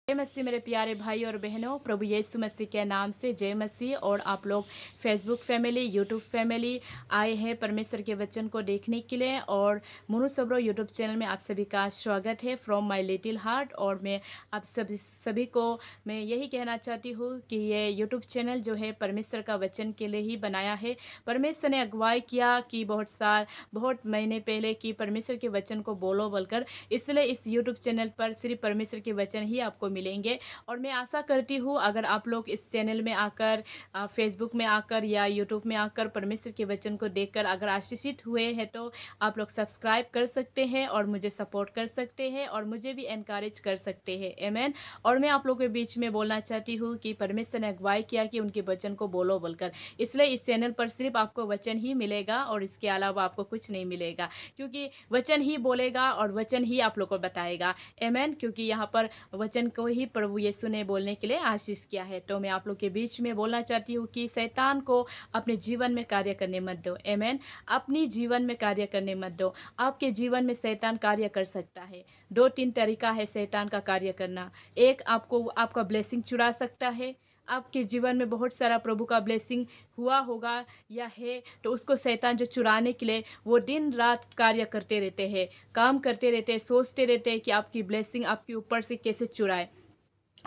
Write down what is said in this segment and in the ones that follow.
जय मसीह मेरे प्यारे भाई और बहनों, प्रभु यीशु मसीह के नाम से जय मसीह। और आप लोग फेसबुक फैमिली, यूट्यूब फैमिली आए हैं परमेश्वर के वचन को देखने के लिए। और मुनु सबरो यूट्यूब चैनल में आप सभी का स्वागत है फ्रॉम माय लिटिल हार्ट। और मैं आप सभी को मैं यही कहना चाहती हूँ कि ये यूट्यूब चैनल जो है परमेश्वर का वचन के लिए ही बनाया है। परमेश्वर ने अगुवाई किया कि बहुत महीने पहले कि परमेश्वर के वचन को बोलो बोलकर, इसलिए इस यूट्यूब चैनल पर सिर्फ परमेश्वर के वचन ही आपको मिलेंगे। और मैं आशा करती हूँ अगर आप लोग इस चैनल में आकर, फेसबुक में आकर या यूट्यूब में आकर परमेश्वर के वचन को देखकर अगर आशीषित हुए हैं तो आप लोग सब्सक्राइब कर सकते हैं और मुझे सपोर्ट कर सकते हैं और मुझे भी एनकरेज कर सकते हैं। आमीन। और मैं आप लोगों के बीच में बोलना चाहती हूँ कि परमेश्वर ने अगुवाई किया कि उनके वचन को बोलो बोलकर, इसलिए इस चैनल पर सिर्फ आपको वचन ही मिलेगा और इसके अलावा आपको कुछ नहीं मिलेगा, क्योंकि वचन ही बोलेगा और वचन ही आप लोग को बताएगा। आमीन। क्योंकि यहाँ पर वचन को ही प्रभु यीशु ने बोलने के लिए आशीष किया है। तो मैं आप लोग के बीच में बोलना चाहती हूँ कि शैतान को अपने जीवन में कार्य करने मत दो। आमीन। अपनी जीवन में कार्य करने मत दो। आपके जीवन में शैतान कार्य कर सकता है। 2-3 तरीका है शैतान का कार्य करना। एक, आपको आपका ब्लेसिंग चुरा सकता है। आपके जीवन में बहुत सारा प्रभु का ब्लेसिंग हुआ होगा या है, तो उसको शैतान जो चुराने के लिए वो दिन रात कार्य करते रहते हैं, काम करते रहते हैं, सोचते रहते हैं कि आपकी ब्लेसिंग आपके ऊपर से कैसे चुराए।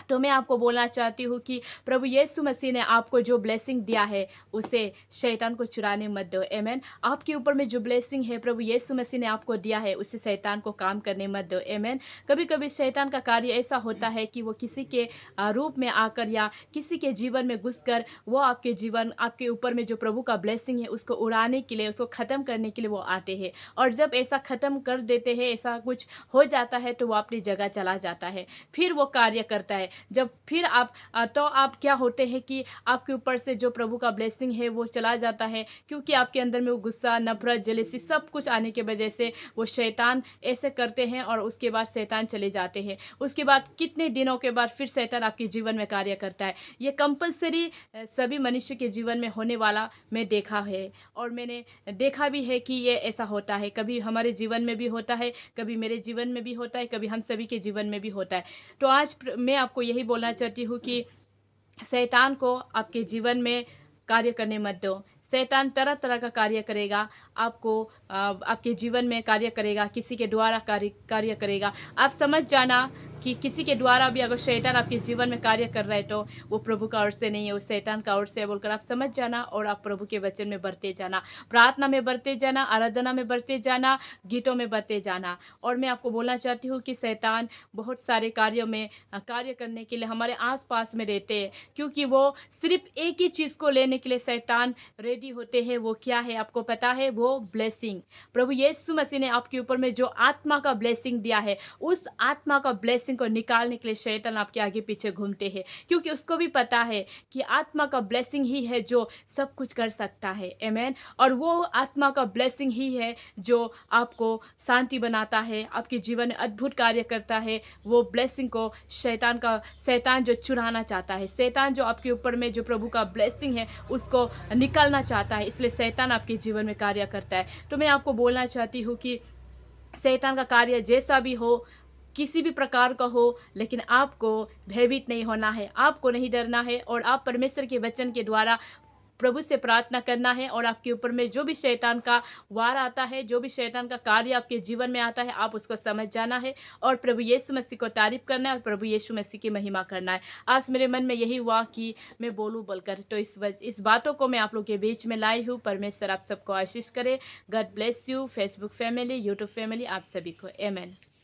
तो मैं आपको बोलना चाहती हूँ कि प्रभु यीशु मसीह ने आपको जो ब्लेसिंग दिया है उसे शैतान को चुराने मत दो। आमीन। आपके ऊपर में जो ब्लेसिंग है प्रभु यीशु मसीह ने आपको दिया है उसे शैतान को काम करने मत दो। आमीन। कभी कभी शैतान का कार्य ऐसा होता है कि वो किसी के रूप में आकर या किसी के जीवन में घुसकर वो आपके ऊपर में जो प्रभु का ब्लेसिंग है उसको उड़ाने के लिए, उसको ख़त्म करने के लिए वो आते हैं। और जब ऐसा ख़त्म कर देते हैं, ऐसा कुछ हो जाता है, तो वो अपनी जगह चला जाता है। फिर वो कार्य करता है। जब फिर आप क्या होते हैं कि आपके ऊपर से जो प्रभु का ब्लेसिंग है वो चला जाता है, क्योंकि आपके अंदर में वो गुस्सा, नफरत, जेलसी सब कुछ आने की वजह से वो शैतान ऐसे करते हैं और उसके बाद शैतान चले जाते हैं। उसके बाद कितने दिनों के बाद फिर शैतान आपके जीवन में कार्य करता है। ये कंपलसरी सभी मनुष्य के जीवन में होने वाला मैं देखा है और मैंने देखा भी है कि ये ऐसा होता है। कभी हमारे जीवन में भी होता है, कभी मेरे जीवन में भी होता है, कभी हम सभी के जीवन में भी होता है। तो आज मैं आपको यही बोलना चाहती हूँ कि शैतान को आपके जीवन में कार्य करने मत दो। शैतान तरह तरह का कार्य करेगा, आपके जीवन में कार्य करेगा, किसी के द्वारा कार्य करेगा। आप समझ जाना कि किसी के द्वारा भी अगर शैतान आपके जीवन में कार्य कर रहा है तो वो प्रभु का ओर से नहीं है, वो शैतान का ओर से है बोलकर आप समझ जाना। और आप प्रभु के वचन में बढ़ते जाना, प्रार्थना में बढ़ते जाना, आराधना में बढ़ते जाना, गीतों में बढ़ते जाना। और मैं आपको बोलना चाहती हूँ कि शैतान बहुत सारे कार्यों में कार्य करने के लिए हमारे आसपास में रहते हैं, क्योंकि वो सिर्फ एक ही चीज़ को लेने के लिए शैतान रेडी होते हैं। वो क्या है आपको पता है? वो ब्लेसिंग। प्रभु यीशु मसीह ने आपके ऊपर में जो आत्मा का ब्लेसिंग दिया है, उस आत्मा का ब्लेसिंग को निकालने के लिए शैतान आपके आगे पीछे घूमते हैं, क्योंकि उसको भी पता है कि आत्मा का ब्लेसिंग ही है जो सब कुछ कर सकता है। आमीन। और वो आत्मा का ब्लेसिंग ही है जो आपको शांति बनाता है, आपके जीवन में अद्भुत कार्य करता है। वो ब्लेसिंग को शैतान जो चुराना चाहता है, शैतान जो आपके ऊपर में जो प्रभु का ब्लेसिंग है उसको निकालना चाहता है, इसलिए शैतान आपके जीवन में कार्य करता है। तो मैं आपको बोलना चाहती हूँ कि शैतान का कार्य जैसा भी हो, किसी भी प्रकार का हो, लेकिन आपको भयभीत नहीं होना है, आपको नहीं डरना है। और आप परमेश्वर के वचन के द्वारा प्रभु से प्रार्थना करना है। और आपके ऊपर में जो भी शैतान का वार आता है, जो भी शैतान का कार्य आपके जीवन में आता है, आप उसको समझ जाना है और प्रभु यीशु मसीह को तारीफ करना है और प्रभु यीशु मसीह की महिमा करना है। आज मेरे मन में यही हुआ कि मैं बोलूं बोलकर, तो इस बातों को मैं आप लोग के बीच में लाई हूँ। परमेश्वर आप सबको आशीष करे। God bless you. Facebook family, YouTube family, आप सभी को। आमीन।